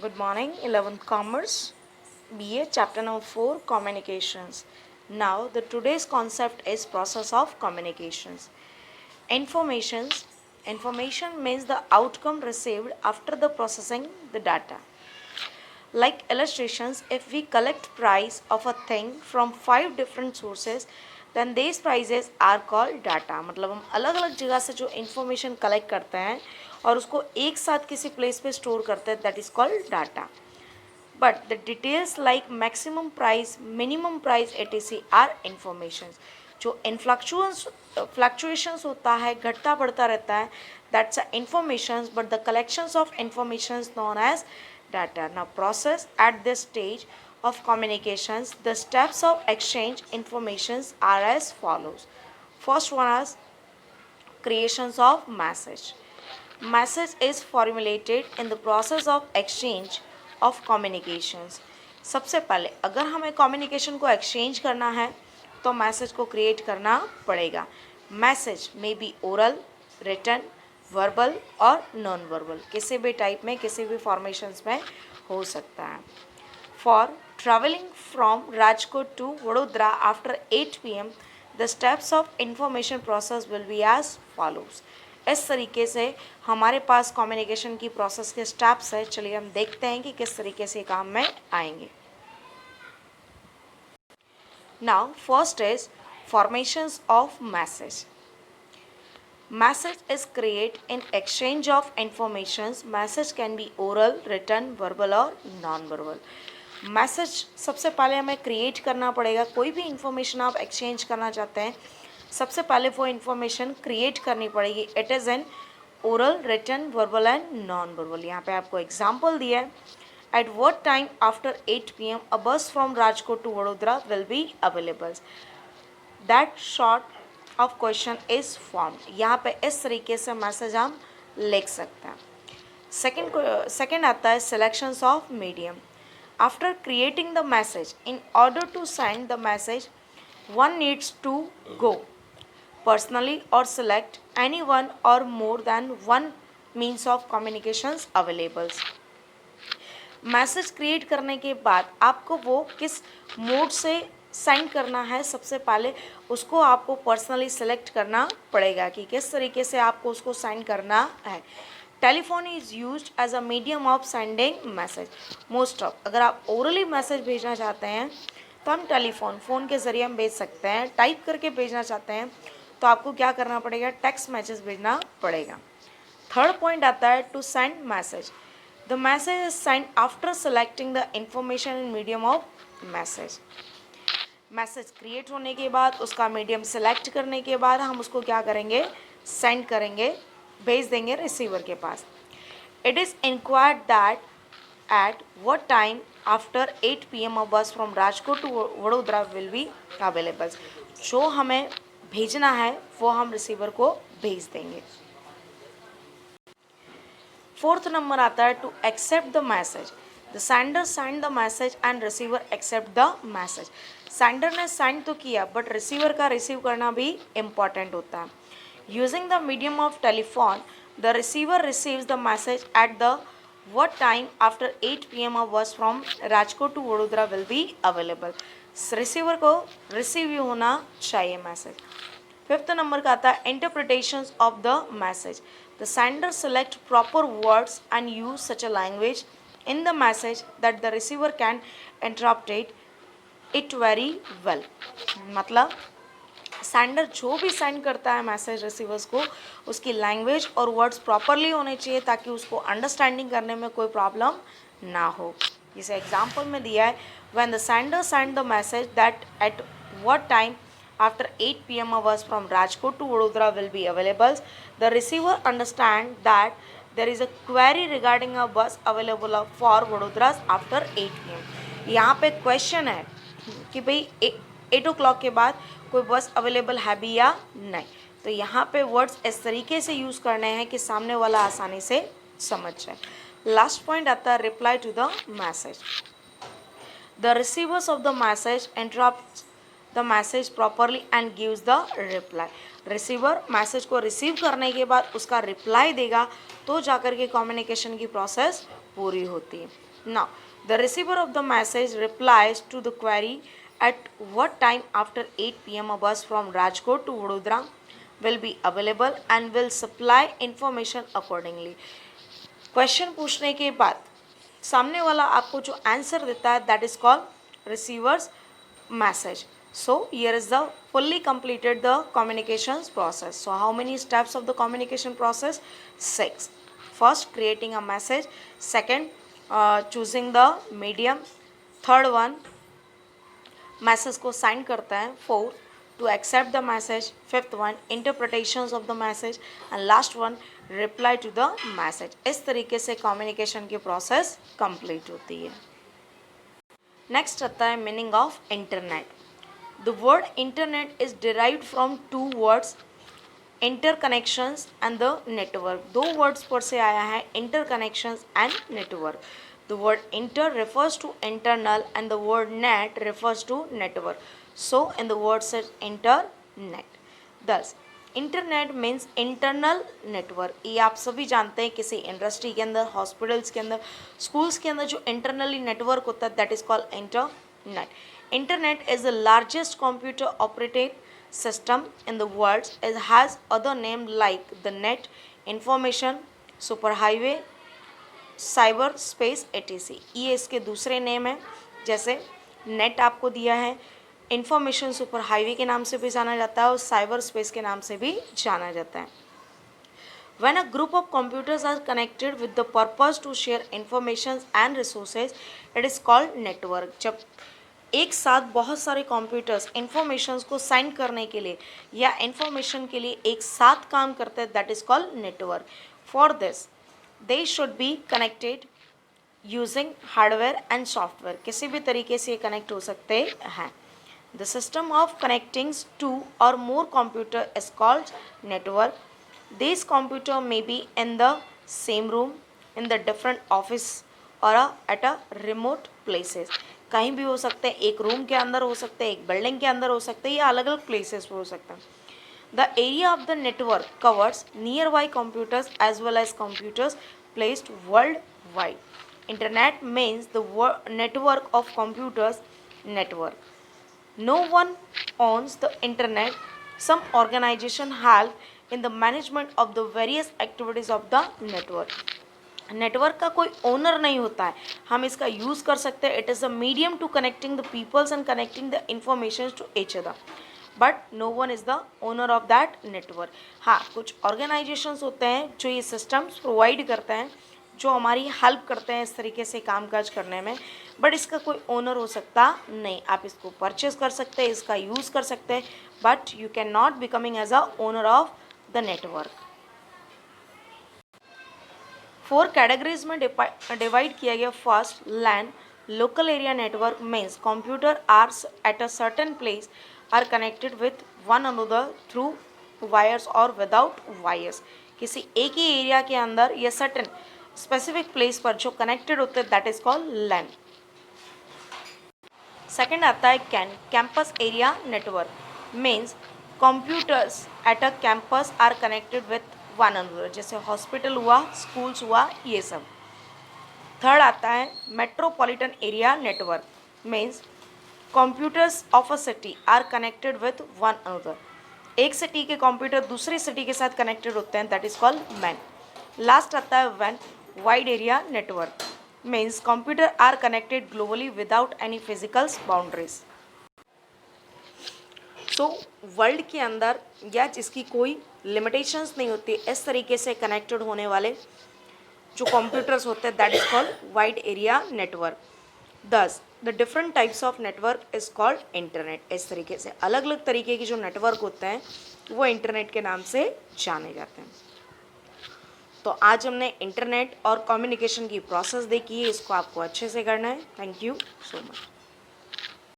Good morning, 11th Commerce, BA, Chapter number 4, Communications. Now, the today's concept is process of communications. Informations. Information means the outcome received after the processing the data. Like illustrations, if we collect price of a thing from 5 different sources, then these prices are called data. मतलब हम अलग अलग जगह से जो information collect करते हैं और उसको एक साथ किसी place पे store करते हैं, that is called data. But the details like maximum price, minimum price, etc. are informations. जो fluctuations होता है, घटता बढ़ता रहता है, that's a informations, but the collections of informations known as data. Now process at this stage of communications, the steps of exchange informations are as follows. First one is creations of message. Message is formulated in the process of exchange of communications. सबसे पहले अगर हमें communication को exchange करना है तो message को create करना पड़ेगा. Message may be oral, written, verbal और नॉन वर्बल, किसी भी टाइप में किसी भी फॉर्मेशंस में हो सकता है. For travelling from Rajkot to Vadodara after 8 PM, the steps of information process will be as follows. इस तरीके से हमारे पास कम्युनिकेशन की प्रोसेस के स्टेप्स है. चलिए हम देखते हैं कि किस तरीके से काम में आएंगे. Now first is formations of message. Message is created in exchange of informations. Message can be oral, written, verbal और non-verbal. मैसेज सबसे पहले हमें क्रिएट करना पड़ेगा. कोई भी इंफॉर्मेशन आप एक्सचेंज करना चाहते हैं, सबसे पहले वो इंफॉर्मेशन क्रिएट करनी पड़ेगी. It is an oral, written, verbal and non verbal. यहाँ पे आपको एग्जाम्पल दिया है. At what time after 8 PM a bus from Rajkot to Vadodara will be available. That short of question is form. यहाँ पे इस तरीके से मैसेज हम लिख सकते हैं. सेकेंड आता है selections of medium. After creating the message, in order to send the message, one needs to go personally or select any one or more than one means of communications available. Message create करने के बाद आपको वो किस mode से send करना है, सबसे पहले उसको आपको पर्सनली सेलेक्ट करना पड़ेगा कि किस तरीके से आपको उसको सेंड करना है. Telephone is used as a medium of sending message. Most of अगर आप ओरली मैसेज भेजना चाहते हैं तो हम फ़ोन के ज़रिए हम भेज सकते हैं. टाइप करके भेजना चाहते हैं तो आपको क्या करना पड़ेगा, टेक्स्ट मैसेज भेजना पड़ेगा. थर्ड पॉइंट आता है to send message. The message is send after selecting the information in medium of message. Message create होने के बाद उसका मीडियम सेलेक्ट करने के बाद हम उसको क्या करेंगे, सेंड करेंगे, भेज देंगे रिसीवर के पास. It is inquired that at what time after 8 PM a bus from Rajkot to Vadodara will be available. जो हमें भेजना है वो हम रिसीवर को भेज देंगे. फोर्थ नंबर आता है to accept the message. The sender send the message and receiver accept the message. Sender ने सेंड तो किया बट रिसीवर का रिसीव करना भी इम्पॉर्टेंट होता है. Using the medium of telephone, the receiver receives the message at the what time after 8 PM a bus from Rajkot to Vadodara will be available. Receiver को receive ही होना चाहिए मैसेज. फिफ्थ नंबर का आता है interpretations of the message. The sender select proper words and use such a language in the message that the receiver can interpret it very well. मतलब sender जो भी सेंड करता है मैसेज रिसीवर्स को, उसकी लैंग्वेज और वर्ड्स प्रॉपरली होने चाहिए ताकि उसको अंडरस्टैंडिंग करने में कोई प्रॉब्लम ना हो. जैसे एग्जांपल में दिया है, when the sender send the message that at what time after 8 PM a bus from Rajkot to Vadodara will be available, the receiver understand that there is a query regarding a bus available for Vadodara after 8 PM. यहाँ पे question है कि भाई 8 o'clock के बाद कोई बस available है भी या नहीं. तो यहाँ पे वर्ड्स इस तरीके से यूज़ करने हैं कि सामने वाला आसानी से समझ जाए. लास्ट पॉइंट आता है reply to the message. The receivers of the message interrupt the message properly and gives the reply. Receiver message को रिसीव करने के बाद उसका रिप्लाई देगा तो जाकर के कम्युनिकेशन की प्रोसेस पूरी होती है. Now the receiver of the message replies to the query at what time after 8 p.m. a bus from Rajkot to Vadodara will be available and will supply information accordingly. Question पूछने के बाद सामने वाला आपको जो आंसर देता है that is called receivers message. So here is the fully completed the communications process. So how many steps of the communication process? 6. First, creating a message. Second, choosing the medium. Third one, message को sign करता है. 4, to accept the message. 5th one, interpretations of the message. And last one, reply to the message. इस तरीके से communication की process complete होती है. Next आता है meaning of internet. The word internet is derived from two words, interconnections and the network. दो words पर से आया है, interconnections and network. The word inter refers to internal and the word net refers to network. So in the word says internet. Thus internet means internal network. ये आप सभी जानते हैं किसी इंडस्ट्री के अंदर, हॉस्पिटल्स के अंदर, स्कूल्स के अंदर जो इंटरनली नेटवर्क होता है that is called internet. Internet is the largest computer operating system in the world. It has other names like the net, information, superhighway, cyber space etc. ये इसके दूसरे नेम हैं. जैसे नेट आपको दिया है, इंफॉर्मेशन सुपर हाईवे के नाम से भी जाना जाता है और साइबर स्पेस के नाम से भी जाना जाता है. When a group of computers are connected with the purpose to share information and resources, it is called network. जब एक साथ बहुत सारे कंप्यूटर्स इंफॉर्मेशंस को साइंड करने के लिए या इंफॉर्मेशन के लिए एक साथ काम करते हैं that is called network. For this they should be connected using hardware and software. किसी भी तरीके से कनेक्ट हो सकते हैं. The system of connecting two or more computer is called network. This computer may be in the same room, in the different office or at a remote places. कहीं भी हो सकते हैं, एक रूम के अंदर हो सकते हैं, एक बिल्डिंग के अंदर हो सकते हैं या अलग अलग प्लेसेस पर हो सकते हैं. The area of the network covers nearby computers as well as computers placed worldwide. Internet means the network of computers network. No one owns the internet. Some organization help in the management of the various activities of the network. Network का कोई owner नहीं होता है, हम इसका use कर सकते हैं. It is a medium to connecting the peoples and connecting the information to each other, but no one is the owner of that network. हाँ, कुछ ऑर्गेनाइजेशंस होते हैं जो ये सिस्टम्स प्रोवाइड करते हैं, जो हमारी हेल्प करते हैं इस तरीके से कामकाज करने में, बट इसका कोई ओनर हो सकता नहीं. आप इसको परचेज कर सकते हैं, इसका यूज़ कर सकते हैं, but you can not becoming as a owner of the network. 4 categories में डिवाइड किया गया. First, LAN local area network means computer are at a certain place are connected with one another through wires और without wires. किसी एक ही area के अंदर या certain specific place पर जो कनेक्टेड होते हैं that is called LAN. Second आता है CAN campus area network means computers at a campus are connected with one another. जैसे हॉस्पिटल हुआ, स्कूल्स हुआ, ये सब. थर्ड आता है metropolitan area network means computers of a city are connected with one another. एक सिटी के computer दूसरी सिटी के साथ कनेक्टेड होते हैं that is called MAN. Last आता है वैन wide area network means computer are connected globally without any physical boundaries. So world के अंदर या जिसकी कोई लिमिटेशंस नहीं होती, इस तरीके से कनेक्टेड होने वाले जो कंप्यूटर्स होते हैं that is called wide area network. Thus the different types of network is called internet. इस तरीके से अलग अलग तरीके की जो नेटवर्क होते हैं वो इंटरनेट के नाम से जाने जाते हैं. तो आज हमने इंटरनेट और कम्युनिकेशन की प्रोसेस देखी है, इसको आपको अच्छे से करना है. Thank you so much.